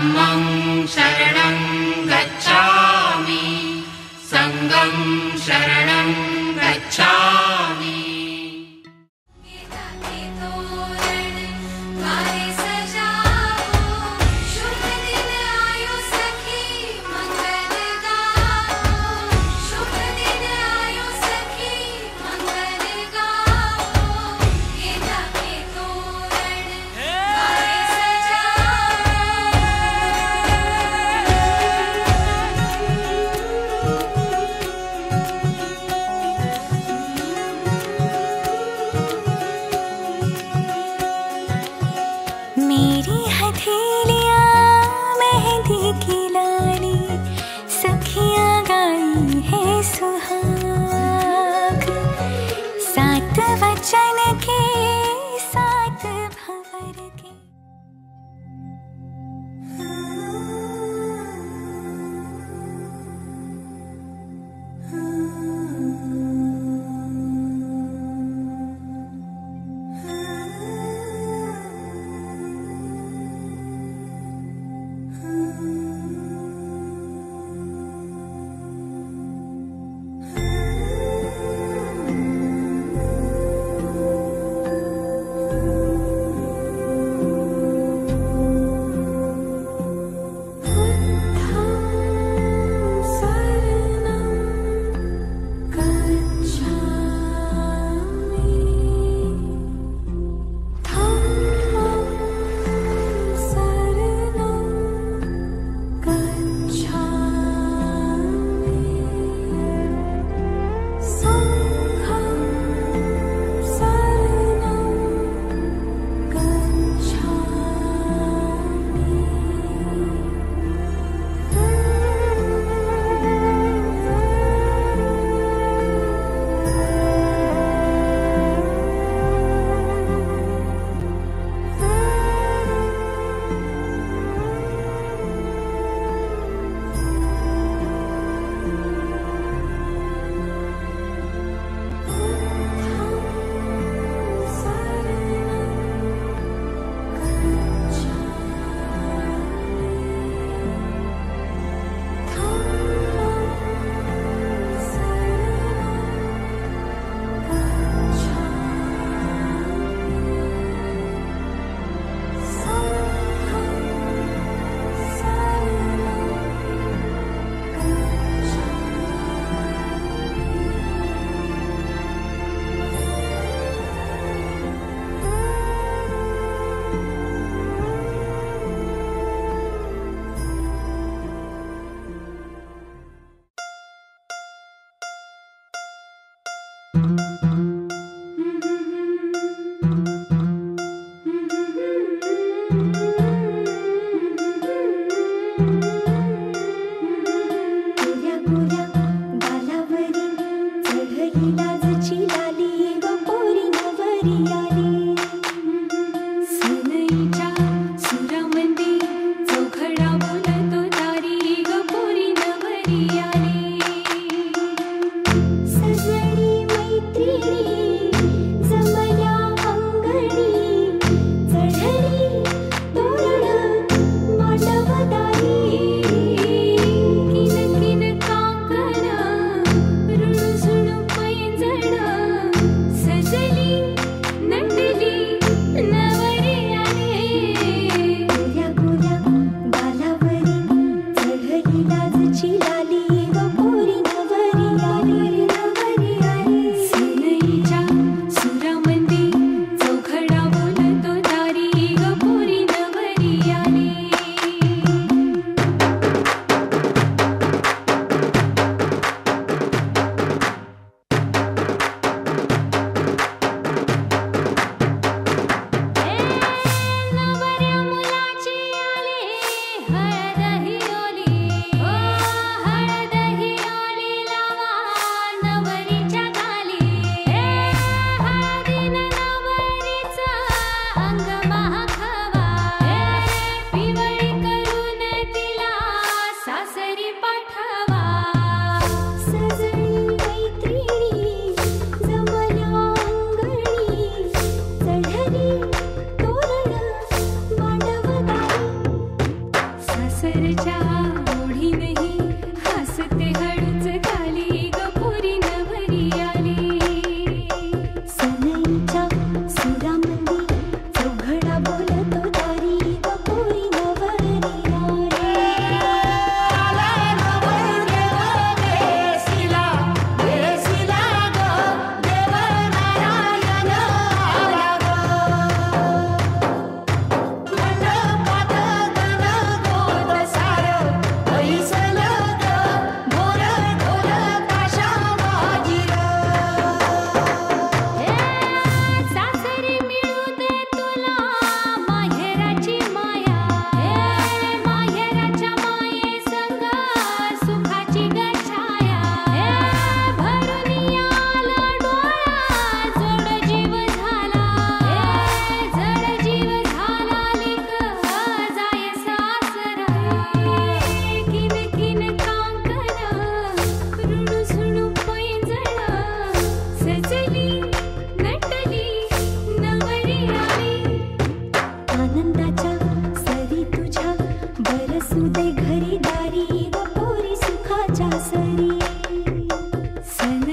धम्मं शरणं गच्छामि संघं शरणं गच्छामि। मेरी हथेलियाँ मेहंदी की लाली, सखियाँ गाई है सुहाग। सात वचन के सात भंवर के।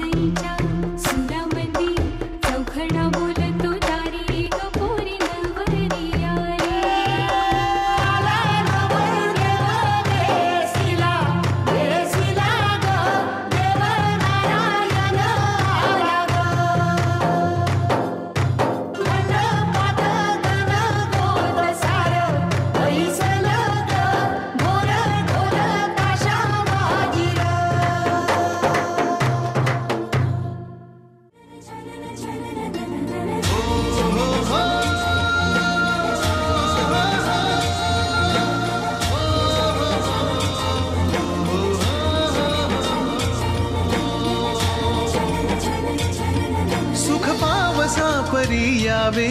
माईच्या सुरामंदी चौखडा बोलतो दारी ग पोरी नवरिया रे. आला नवरदेव देसीला देसीला ग देव नारायण आला ग. मंडपात गण गोद सार बैसलं ग मोर ढोल ताशा वाजिर. सुख पावसा परी यावे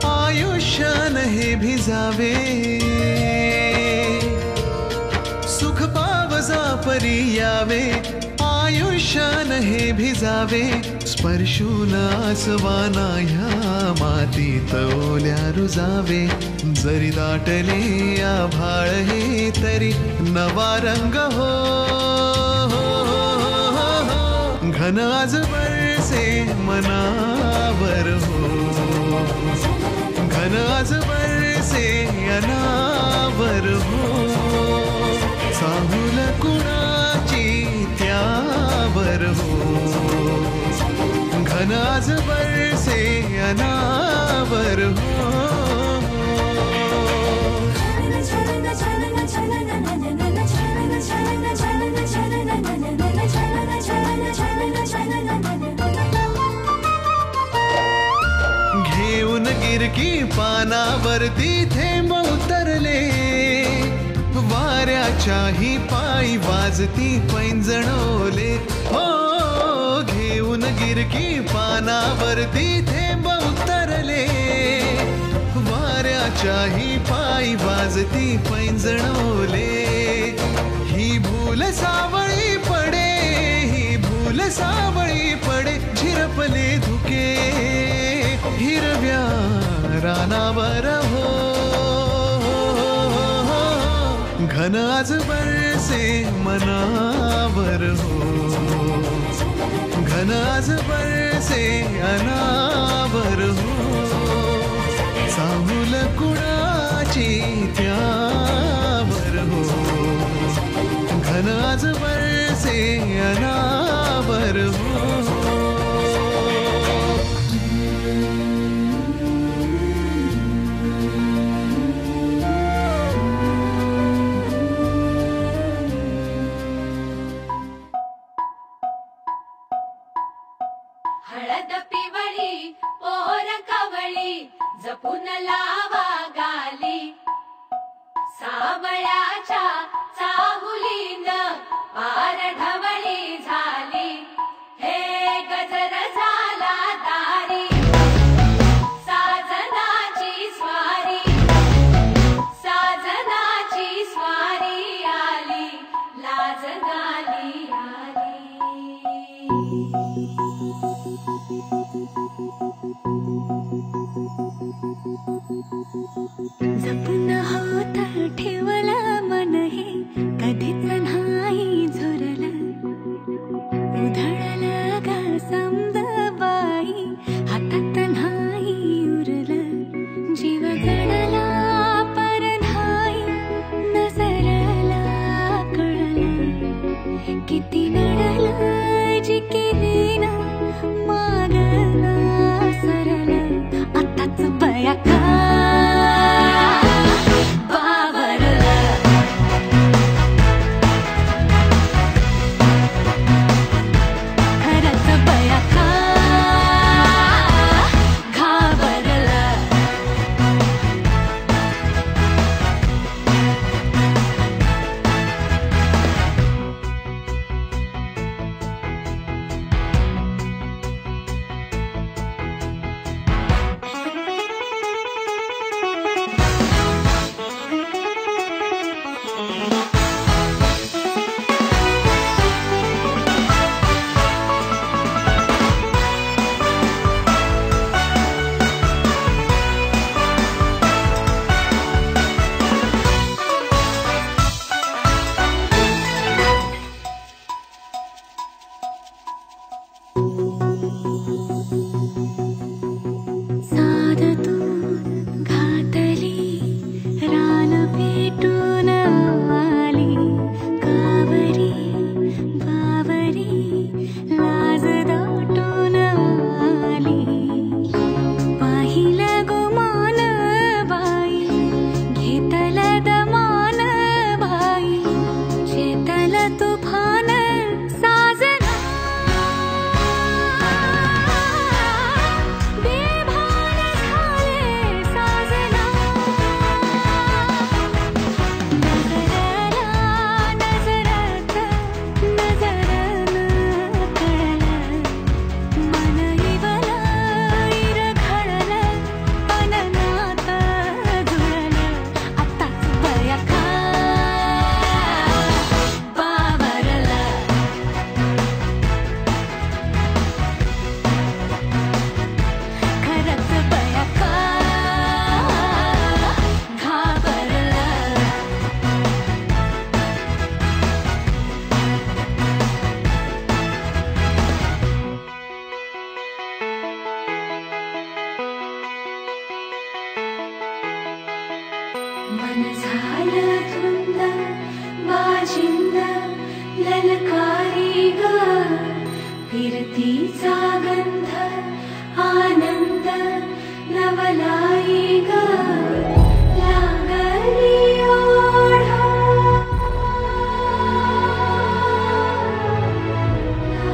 आयुष्यान हे भिजावे. सुख पावसा परी यावे आयुष्यान हे भिजावे. स्पर्शून आसवाना ह्या मातीत ओल्या रुजावे. जरी दाटले आभाळ हे तरी नवा रंग हो. घन आज बरसे मनावर हो. घन आज बरसे अनावर हो. चाहुल कुणाची त्यावर हो. घन आज बरसे अनावर हो. घेऊन गिरकी पानावरती थेंब उतरले. वाऱ्याच्याही पायी वाजती पैंजणोले हो. घेऊन गिरकी पानावरती थेंब उतरले. वाऱ्याच्याही पायी वाजती पैंजणोले. ही भूल सावळी पडे ही भूल सावळी पडे. झिरपले धुके हिरव्या रानावर हो. घन आज बरसे मनावर हो. घन आज बरसे अनावर हो. चाहुल कुणाची त्यावर हो. घन आज बरसे अनावर हो. हळद पिवळी पोर कवळी जपून लावा गाली. सावळ्याच्या चाहुलीन पार ढवळी झाली. हे गजर झाला दारी साजनाची स्वारी. साजनाची स्वारी आली लाज गाली आली. जपून होत ठेवलं मन हे कधीच नाही झुरलं. उधळलं ग समजा बाई हातात नाही उरलं. जीव जडला पर नाही नजरला कळलं. किती नडलं जी केली ना मागना सरलं. आताच बया का फिरतीचा गंध आनंद नवलाई ग लागली ओढा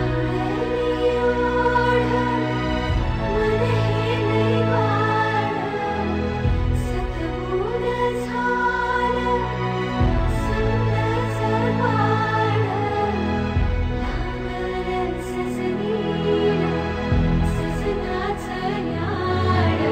लागली ओढा मन हे निवाड सतगुण झालं सुंदर सवाड लागलं सजनीला सजनाचं याड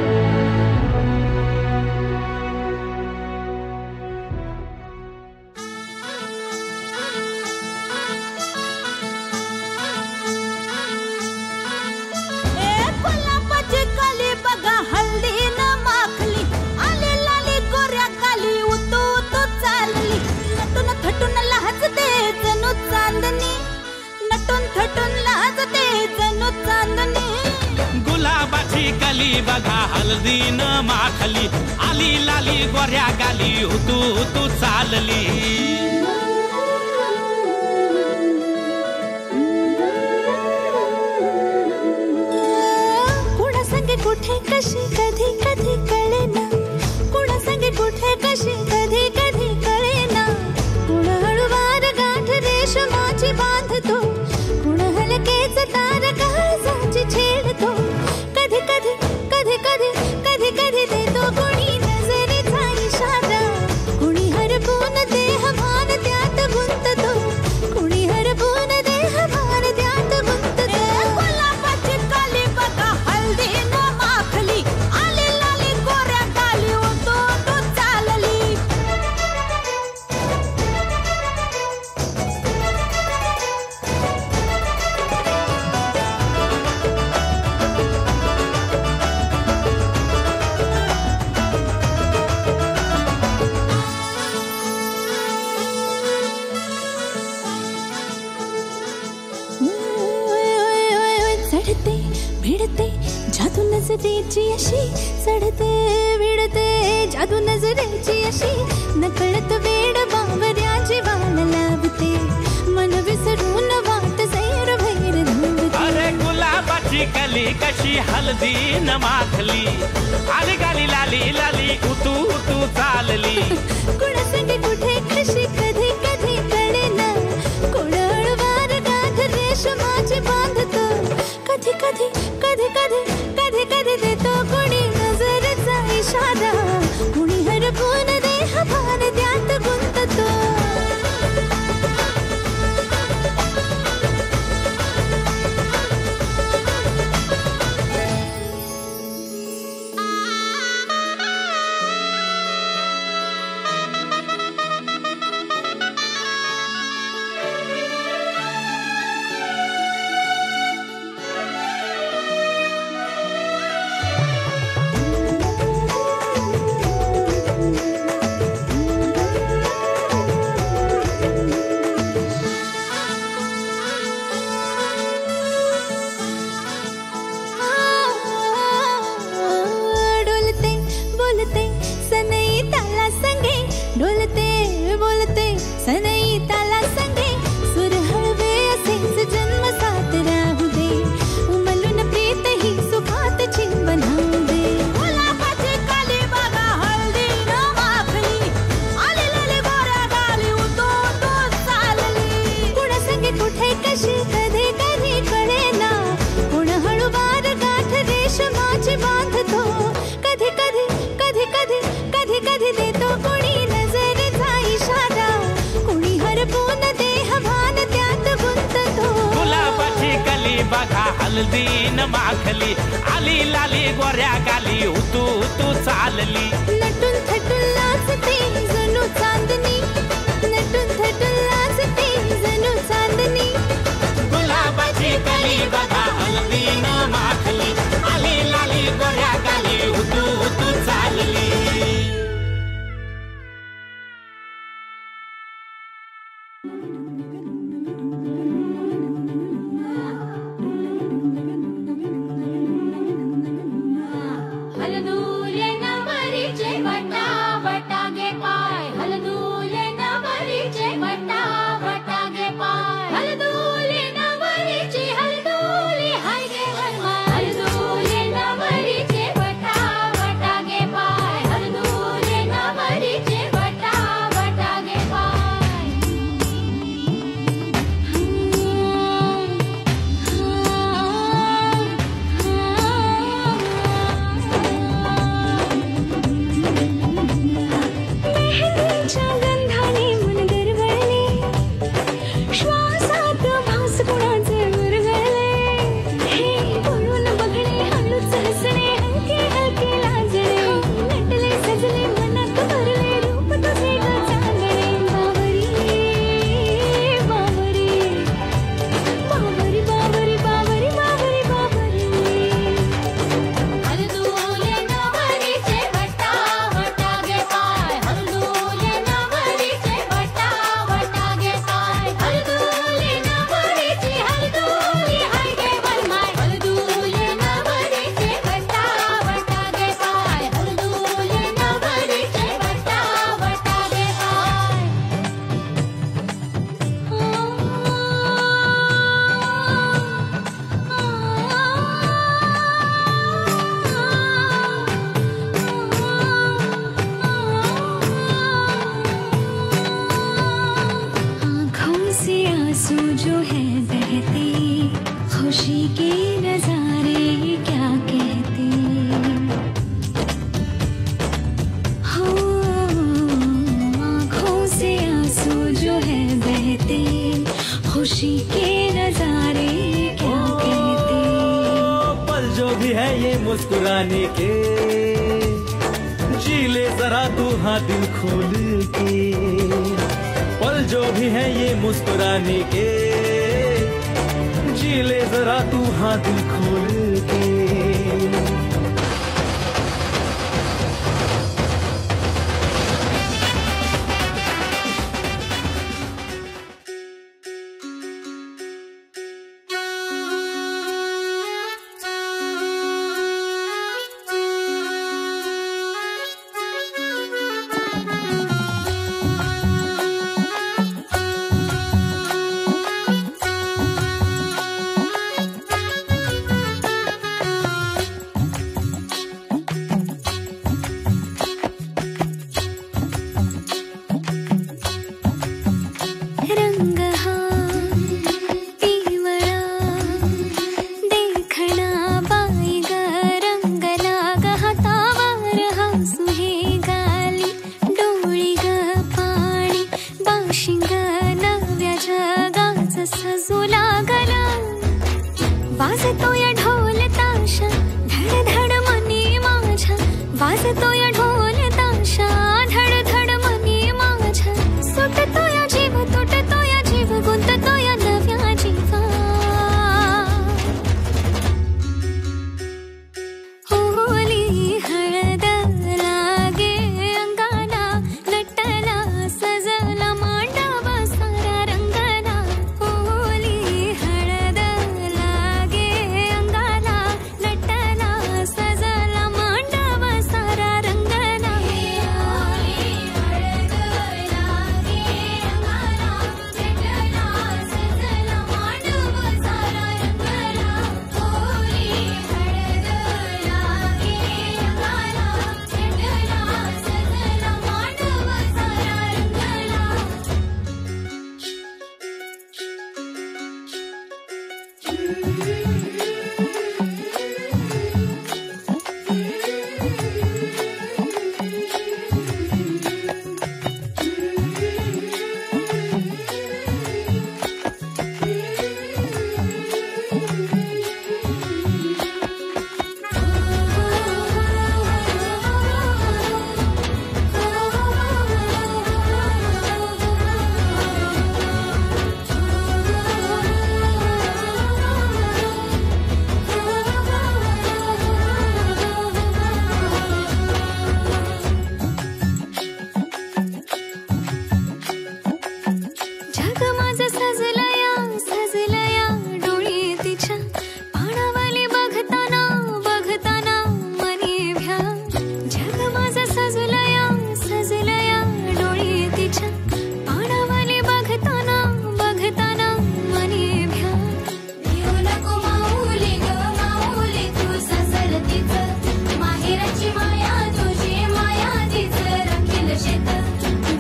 गुलाबाची कली बघा हल्दी न माखली आली लाली गोऱ्या काली उतू उतू चालली नटून थटून लाजते जणू चांदणी नटून थटून लाजते जणू चांदणी गुलाबाची कली बघा हल्दी न माखली आली लाली गोऱ्या गाली उतू उतू चालली कुणा संगे कुठे कशी कधी कधी कळेना कुणा संगे कुठे कशी कधी कधी कळेना कुण हळूवार गाठ रेशमाची बांधतो कुण हलकेच तार काळजाची छेडतो कधी कधी कधी कधी कधी कधी देतो कुणी नजरेचा इशारा कुणी हरपून देह भान त्यात गुंततो कुणी हरपून देह भान त्यात गुंततो गुलाबाची कली बघा हल्दी न माखली आली लाली गोऱ्या गाली उतू उतू चालली चढते भिडते जादू नजरेची अशी चढते भिडते जादू नजरेची अशी नकळत वेड बावऱ्याची वाण लावते मन विसरून वाट सैर भैर धावते अरे गुलाबाची कली कशी हल्दी न माखली आली गाली लाली लाली उतू उतू चालली कुणा संगे कुठे कशी कधी कधी कळेना कोण हळूवार गाठ रेशमाची बांधतो कधी कधी कधी कधी कधी कधी देतो कुणी नजरेचा इशारा कुणी हरपून देह भान त्यात गुंततो डोलते बोलते सनई ताला संगे डोलते बोलते सनई ताला संगे सुर हळवे असेच जन्म साथ राहू दे उमलून प्रीत ही सुखात चिंबन होऊ दे गुलाबाची कली बघा हल्दी न माखली आली लाली गोऱ्या गाली उतू उतू चालली कुणा संगे कुठे कशी कधी कधी कळेना कुण हळूवार गाठ रेशमाची बांधतो कधी कधी कधी कधी कधी कधी देतो कुणी नजरेचा इशारा कुणी हरपून देह भान त्यात गुंततो गुलाबाची कली बघा हल्दी न माखली आली लाली गोऱ्या गाली उतू उतू चालली नटून थटून लाजते जणू चांदणी नटून थटून लाजते जणू चांदणी गुलाबाची कली बघा हल्दी न माखली आली लाली गोऱ्या गाली उतू उतू चालली हलदूले नवरीचे वटा वटा गे पाय हलदूले नवरीचे वटा वटा गे पाय है बहते, खुशी के नजारे ये क्या कहते। हो आँखों से आंसू जो है बहते, खुशी के नजारे ये क्या कहते। पल जो भी है ये मुस्कुराने के, जी ले जरा तू हाँ दिल खोल के। पल जो भी है ये मुस्कुराने के, जी ले जरा तू हाँ दिल खोल के। वाजतो या ढोल ताशा, धड धड मनी माझ्या, वाजतो या ढोल ताशा, धड धड मनी माझ्या, सुटतो या जीव, तुटतो या जीव, गुंततो या नव्या जीवा। होली हळद लागे अंगाला, नटला सजला मांडव सारा रंगला। होली हळद लागे अंगाला, नटला सजला मांडव सारा रंगला। होली हळद लागे अंगाला, नटला सजला मांडव सारा रंगला। होली हळद लागे अंगाला, नटला सजला मांडव सारा रंगला। जग माझं सजलया डोळी तिच्या, पाणावाली बघताना बघताना मनी भ्या। जग माझं सजलया डोळी तिच्या, पाणावाली बघताना बघताना मनी भ्या। येऊ नको माऊली ग माऊली, तू सजलतीच माहेरची माया, तुझी माया तीच राखील शेत।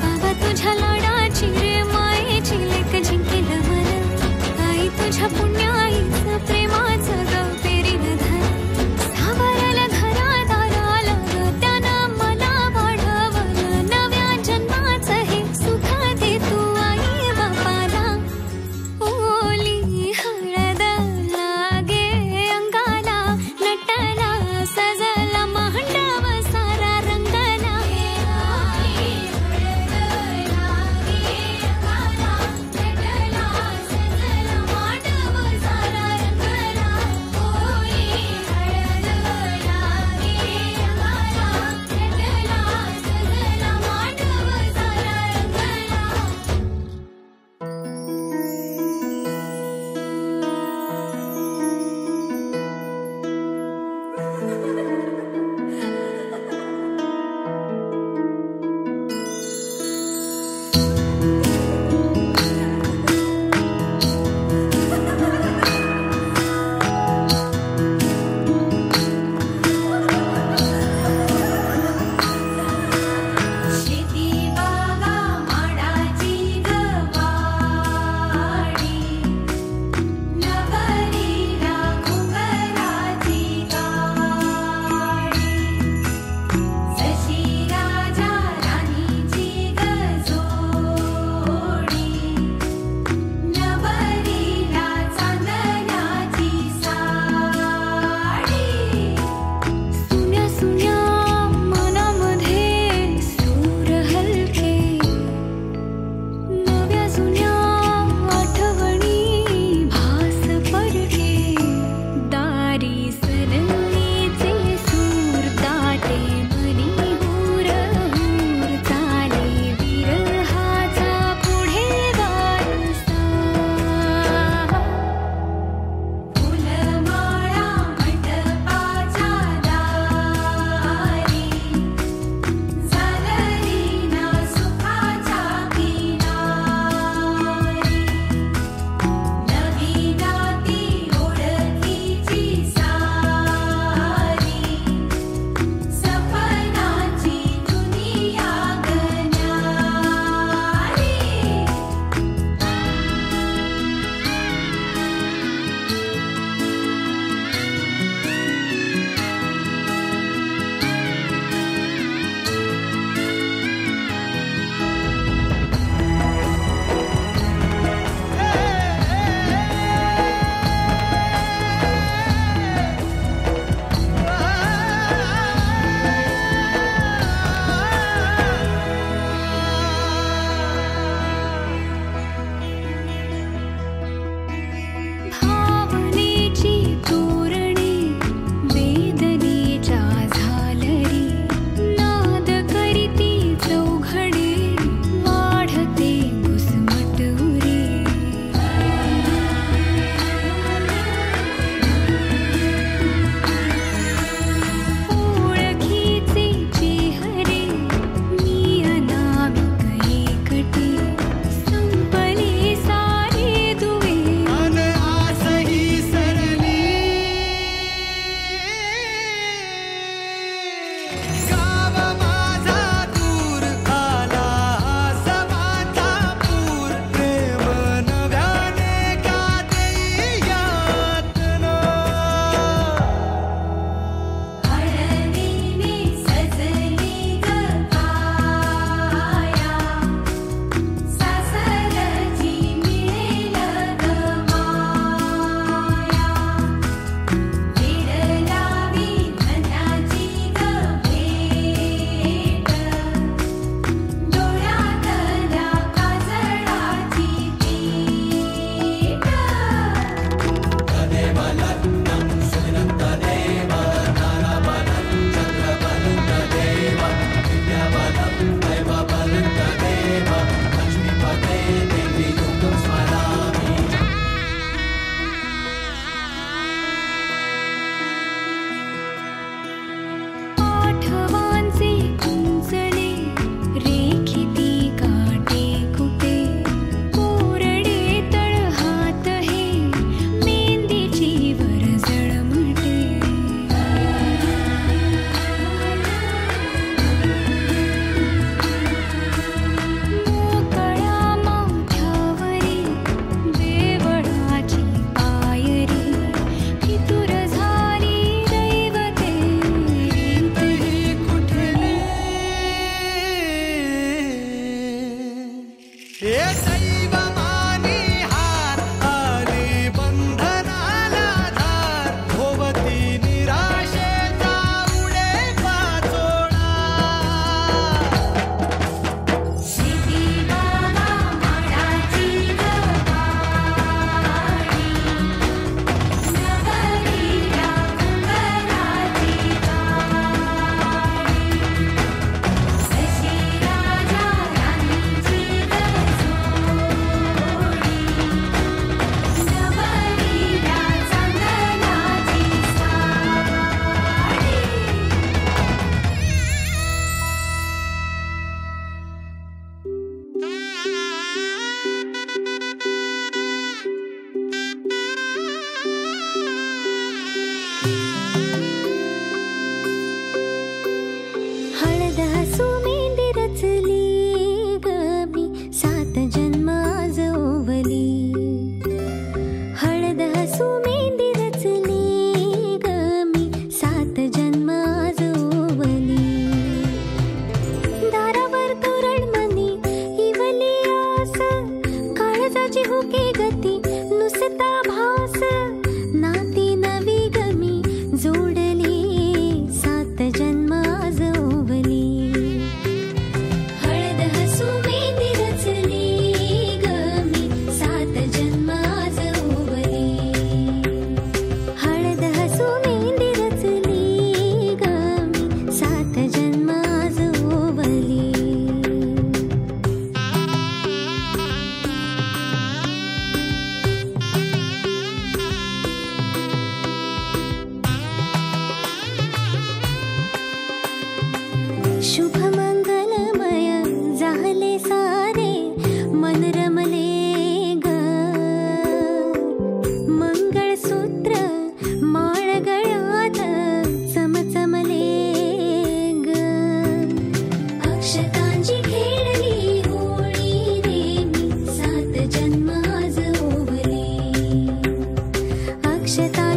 बाबा तुझ्या लाडाची रे मायेची लेक जिंकेल मन, आई तुझ्या पुण्याईचं प्रेमाचं ग पेरीन धन। सावरलं घरा दाराला ग त्यानं मला वाढवलं, नव्या जन्माचं हे सुख दे तू आई बापाला। होली हळद लागे अंगाला, नटला सजला मांडव सारा रंगला। होली हळद लागे अंगाला, नटला सजला मांडव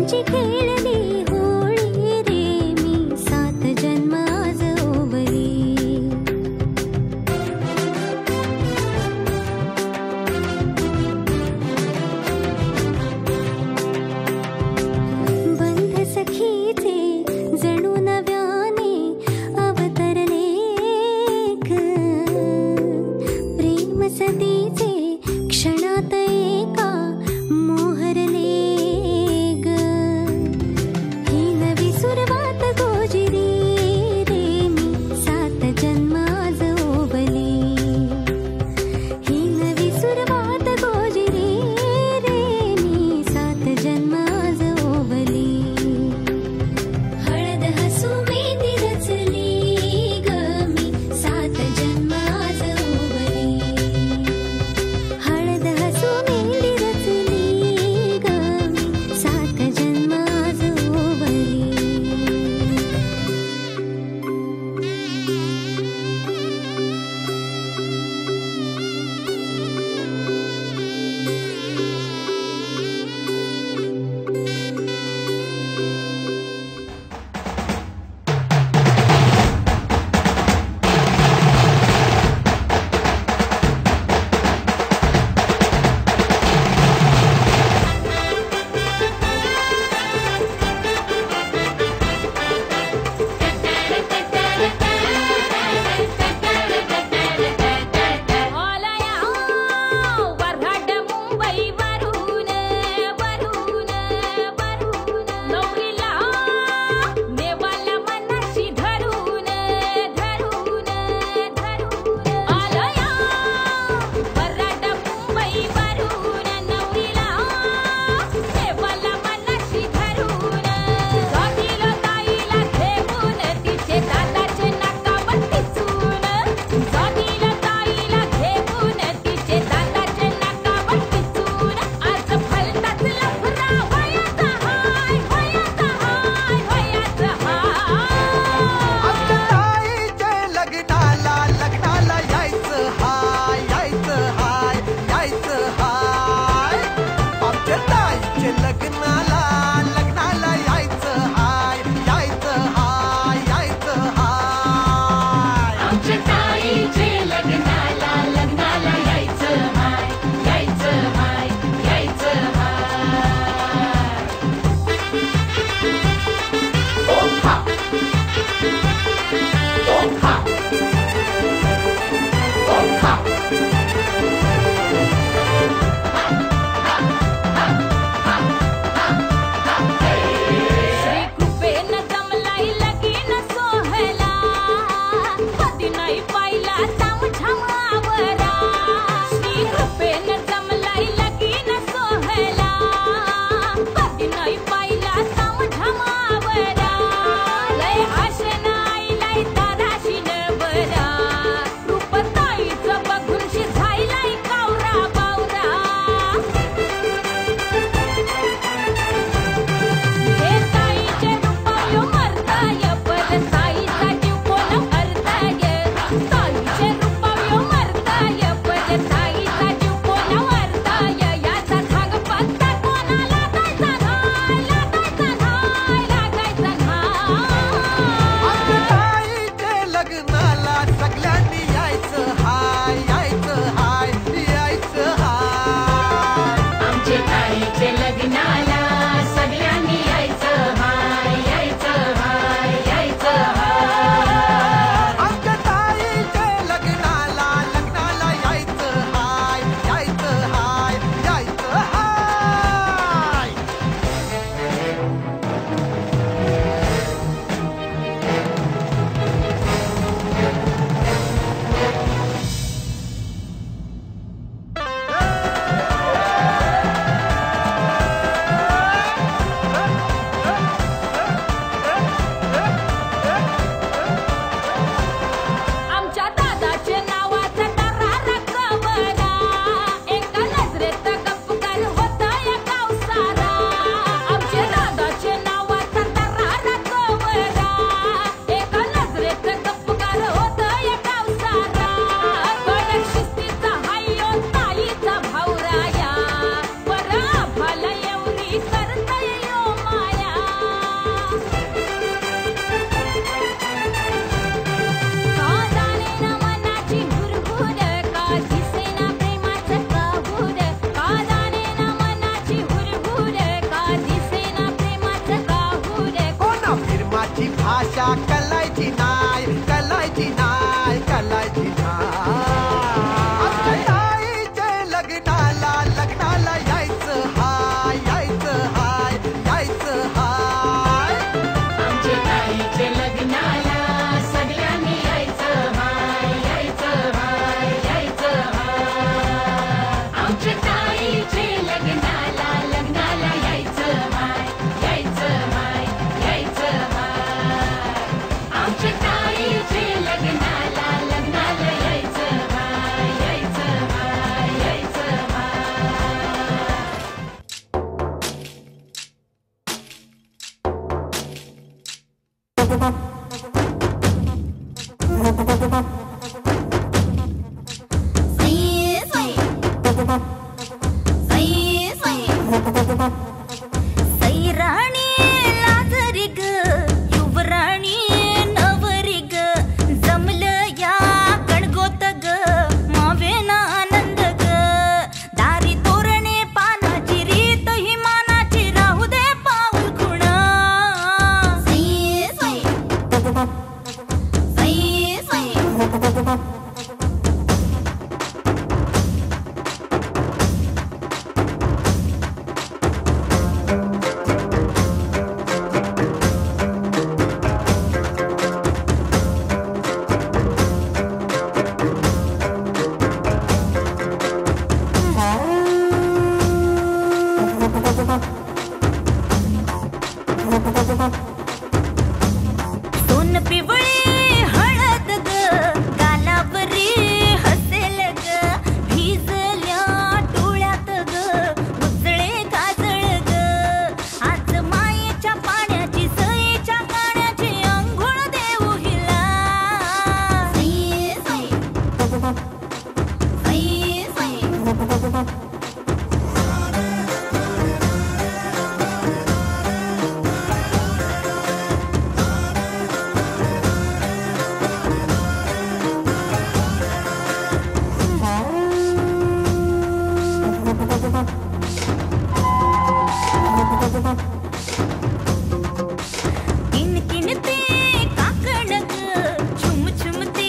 आमची खेळली होळी रे मी 7 जन्म आज ओवली बंध सखीचे जणू नव्याने अवतरले ग प्रेम सदीचे क्षणात एका मोहरले ग ही नवी सुरुवात गोजिरी रे मी 7 जन्म आज ओवली ही नवी सुरुवात गोजिरी रे मी 7 जन्म आज ओवली हळद हसू मेहंदी रचली ग मी 7 जन्म आज ओवली हळद हसू मेहंदी रचली ग मी 7 जन्म आज ओवली वऱ्हाड मुंबई वरून वरून वरून नवरीला नेवाला मनाशी धरून धरून धरून आलया वऱ्हाड मुंबई वरून नवरीला नेवाला मनाशी धरून जातीला ताईला घेऊन तिचे दादाचे नाकावर टिचून जातीला ताईला घेऊन तिचे दादाचे नाकावर टिचून आज फलतात लफरा वयाचा हाय वयाचा हाय वयाचा आमच्या हाय ताईच्या लग्नाला लग्नाला यायचं हाय यायचं हाय यायचं हाय आमच्या ताईच्या लग्नाला लग्नाला यायचं हाय यायचं हाय यायचं हाय आमच्या ताईचे लग्नाला लग्नाला यायचं हाय यायचं हाय यायचं हाय ओहा ओहा ओहा सैराणी लाजरी ग युवराणी नवरी ग जमलं या गणगोत ग मावेना आनंद ग दारी तोरणे पानाची रीत ही मानाची राहू दे पाऊल खुणा सोन पिवळी हळद ग गालावरी हसेल ग भिजल्या डोळ्यात ग उजळे काजळ ग आज मायेच्या पाण्याची सईच्या काण्याची अंघोळ देऊ हिला किणकिणते काकण ग झुमझुमते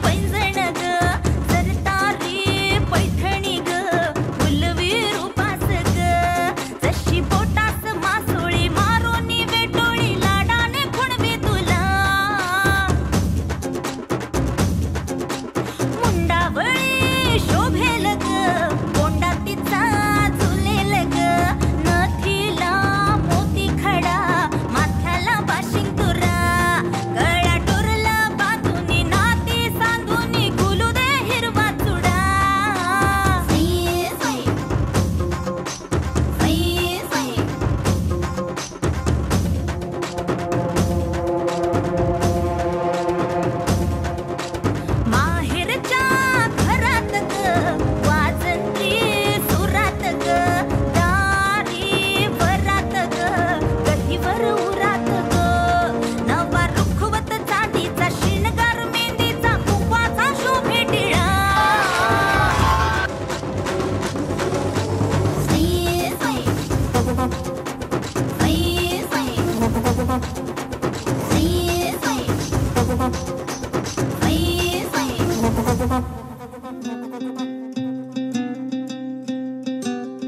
पैंजण ग सरतारी पैठणी ग फुलवी रूपास ग जशी बोटास मासोळी मारोनी वेटोळी लाडाने खुणवी तुला मुंडावळी शोभेल ग बोंडा तिचा झुलेल ग नथीला मोती खडा माथ्याला बाशिंगतुरा गळा टोरला बांधूनी नाती सांधूनी गुलू दे हिरवा चुडा माहेरच्या घरात ग वाजंती सुरात ग दारी वरात ग गहीवर उरात ग नवा रुखवत चांदीचा शिणगार मेंदीचा कुंकवाचा शोभे टिळा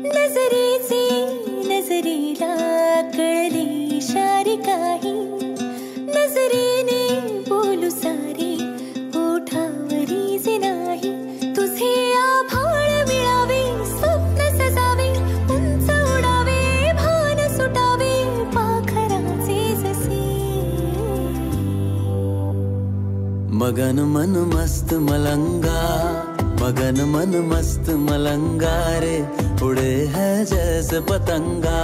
नजरेचे नजरेला कळली इशारे काही नजरेने बोलू सारे ओठावरी जे नाही तुझे आभाळ मिळावे स्वप्न सजावे उंच उडावे भान सुटावे पाखराचे जसे मगन मन मस्त मलंगा मगन मन मस्त मलंगा रे उड़े है जैसे पतंगा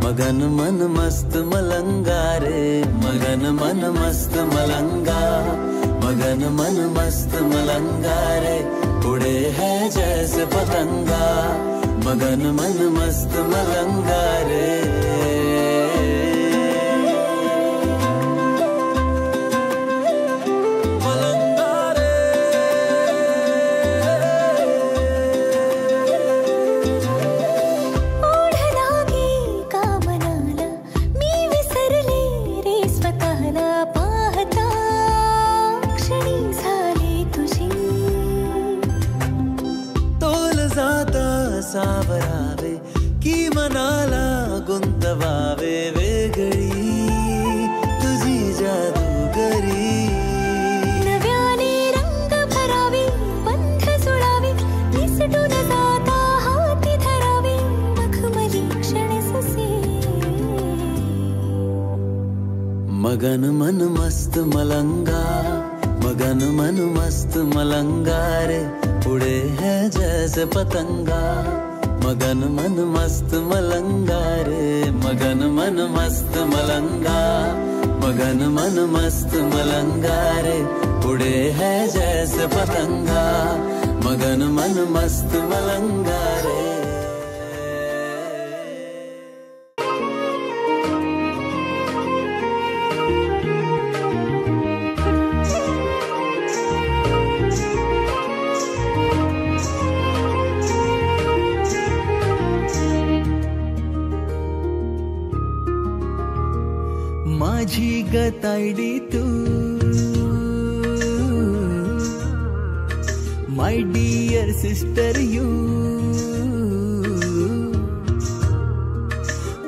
मगन मन मस्त मलंगा रे मगन मन मस्त मलंगा मगन मन मस्त मलंगा रे उड़े है जैसे पतंगा मगन मन मस्त मलंगा रे सावरावे की मनाला गुंतवावे वेगळी तुझी जादूगरी नव्याने रंग भरावे बंध सोडावे निसटून जाता हाती धरावे मखमली क्षण ससे मगन मन मस्त मलंगा मगन मन मस्त मलंगा रे उड़े है जैसे पतंगा मगन मन मस्त मलंगा रे मगन मन मस्त मलंगा मगन मन मस्त मलंगा रे, उड़े है जैसे पतंगा, मगन मन मस्त मलंगा रे। माझी गतायडी तू, माय डियर सिस्टर यू,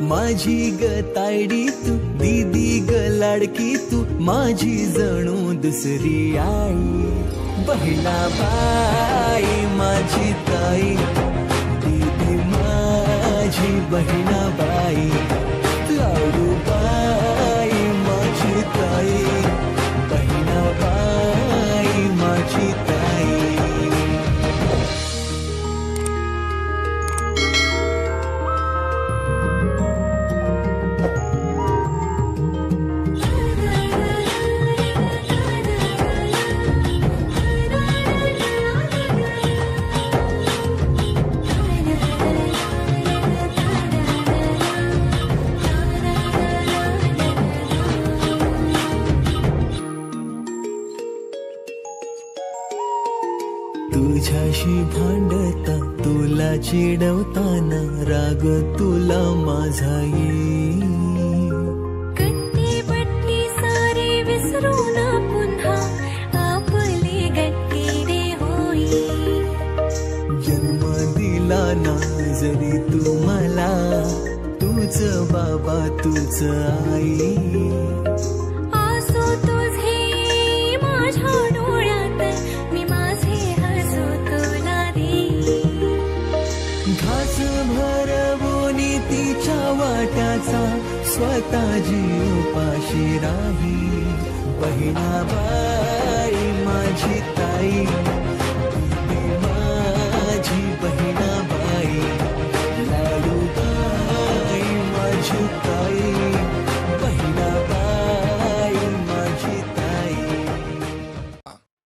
माझी गतायडी तू, दीदी ग लाडकी तू, माझी जणू दुसरी आई, बहिणाबाई माझी ताई, दीदी माझी बहिणाबाई, लाडूबाई माझी ताई, बहिणाबाई माझी ताई। तुझ्याशी भांडता, तुला चिडवताना राग तुला माझा येईल, गट्टी बट्टी सारी विसरून पुन्हा आपली गट्टी रे होईल, जन्म दिला ना जरी तू मला, तूच बाबा तूच आई, आसू तुझे माझ्या डोळ्यात, मी माझे हसू तुला दे, घास भरवून तिच्या वाट्याचा, स्वतः जीव पाशी राही, बहिणाबाई माझी ताई, दीदी माझी बहिणाबाई, लाडूबाई माझी ताई, बहिणाबाई माझी ताई।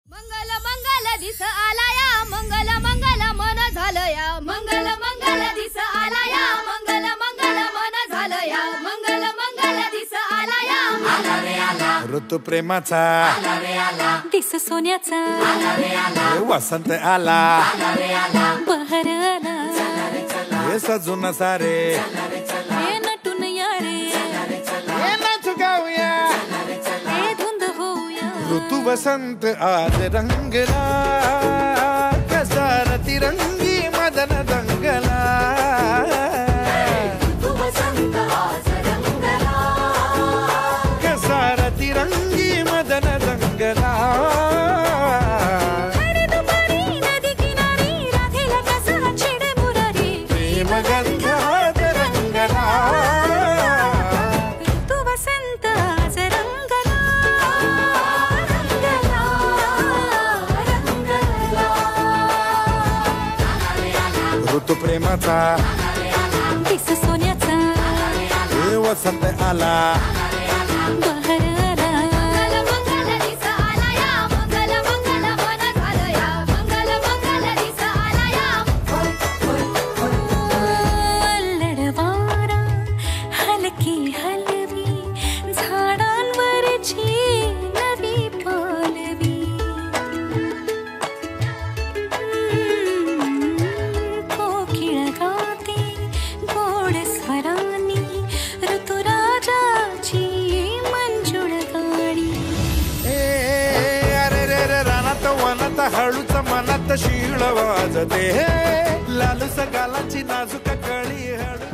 मंगल मंगल दिस आलाया, मंगल मंगल मन झालया, मंगल मंगल दिस आलाया, मंगल मंगल मन झालया, मंगल मंगल दिस आलाया, आला रे आला ऋतू प्रेमाचा, आला रे आला, दिस सोन्याचा, आला रे आला, वसंत आला, आला रे आला, बहर आला, हे सजून सारे, हे नटून या रे, हे नाचू गाऊया, हे धुंद होऊया, ऋतू वसंत आज रंगला, कसा रतिरंगी मदन दंगला, तू वसंत आज रंगला, कसा रतिरंगी मदन दंगला, हर दुपारी नदी किनारी राधेला कसा छेड मुरारी, प्रेम गंधात रंगला, ऋतू वसंत आज रंगला, रंगला, रंगला, ऋतू प्रेमाचा, दिस सोन्याचा, हे वसंत आला, बहर आला, मंगल मंगल दिस आलाया, मंगल मंगल मन झालया, मंगल मंगल दिस आलाया, अल्लड वारा हलकी हलवी, झाडांवरची नवी पालवी, कोकिळ गाते गोड स्वरानी, ऋतुराजाची मंजुळ गाणी, अरे रे रे रानात वनात हळूच मनात शीळ वाजते, लालूस गालाची नाजूक कळी हळू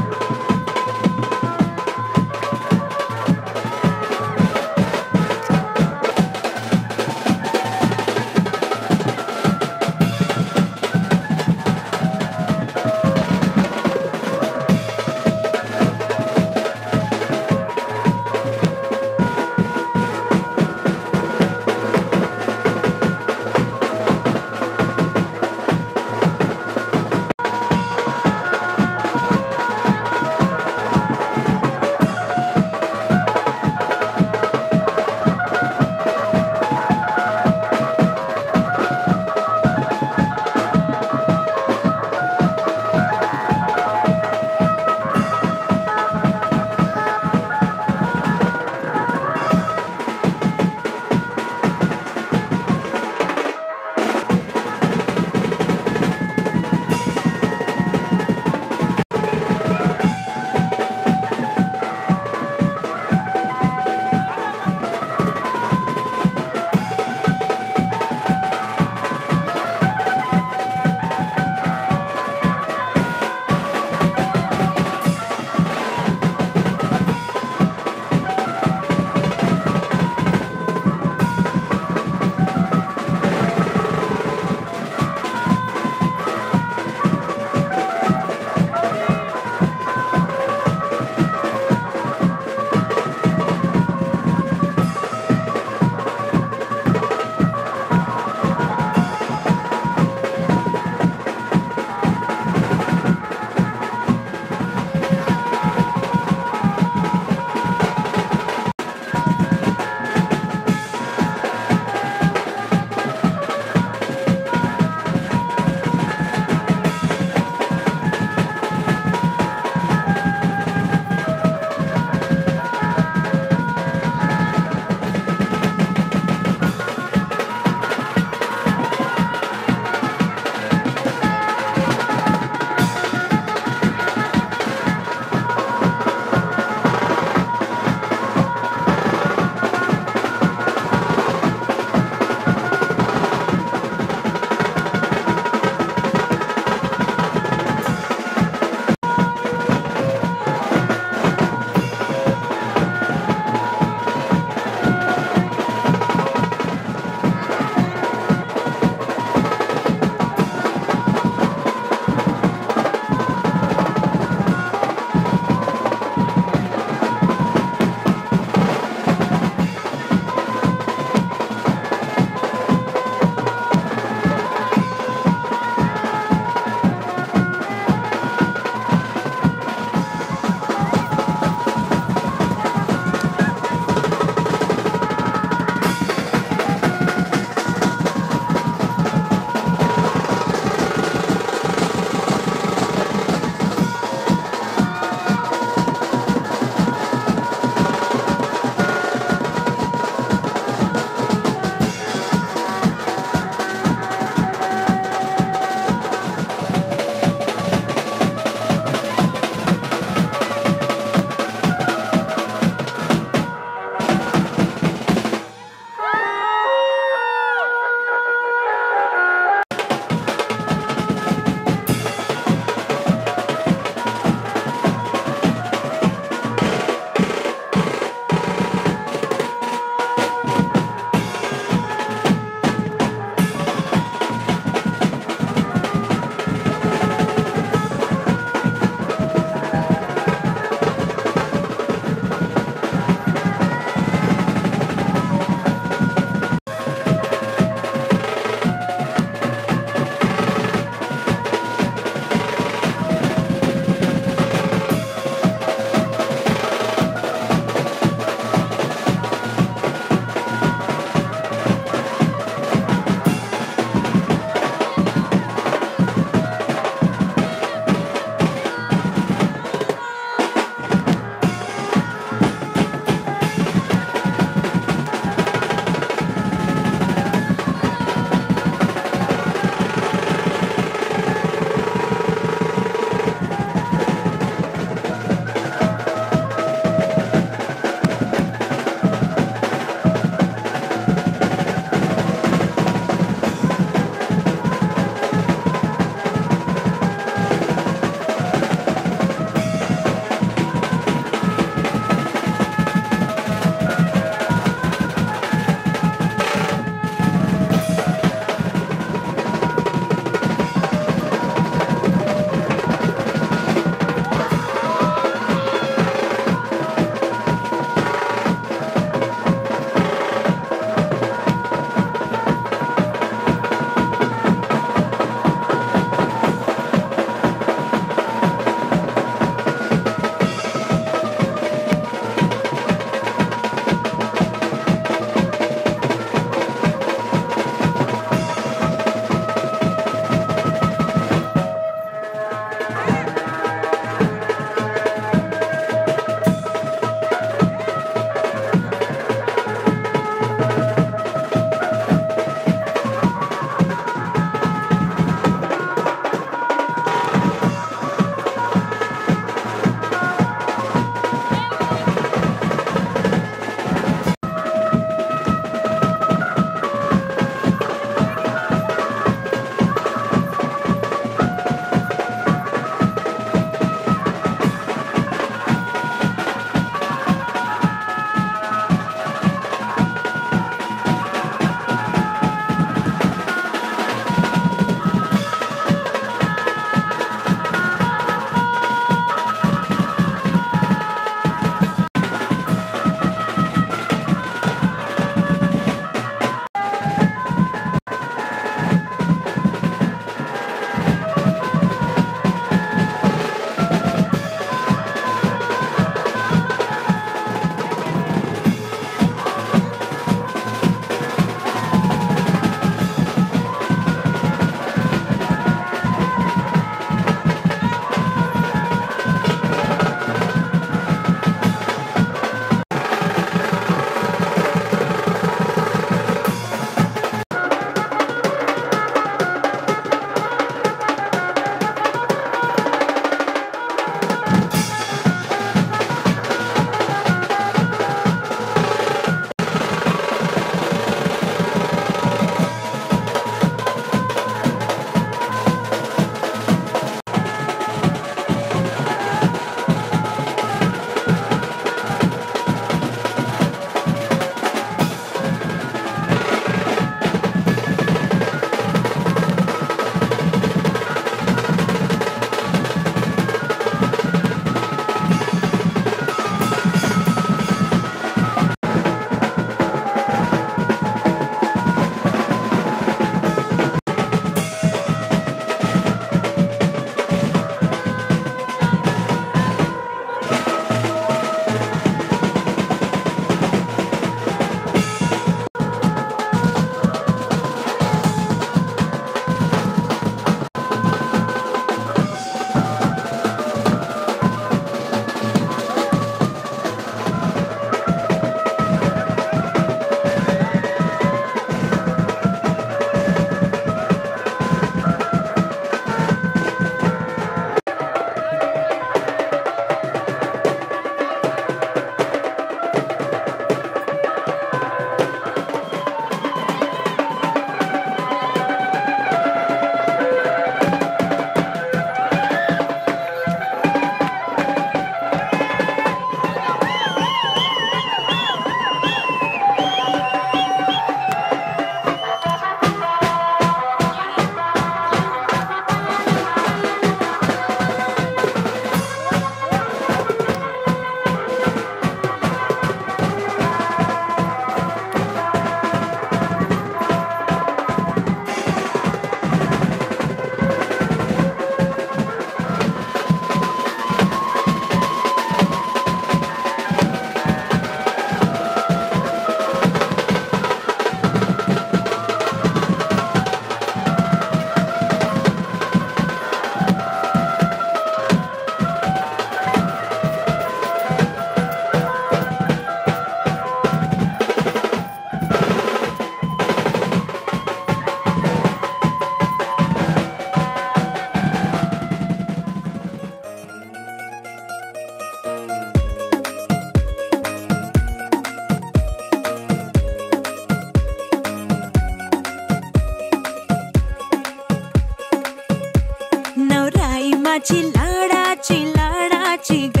माझी लाडाची लाडाची ग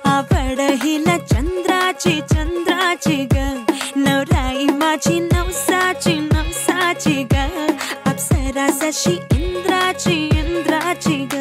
आवड हिला चंद्राची चंद्राची ग नवराई माझी नवसाची नवसाची ग अप्सरा जशी इंद्राची इंद्राची ग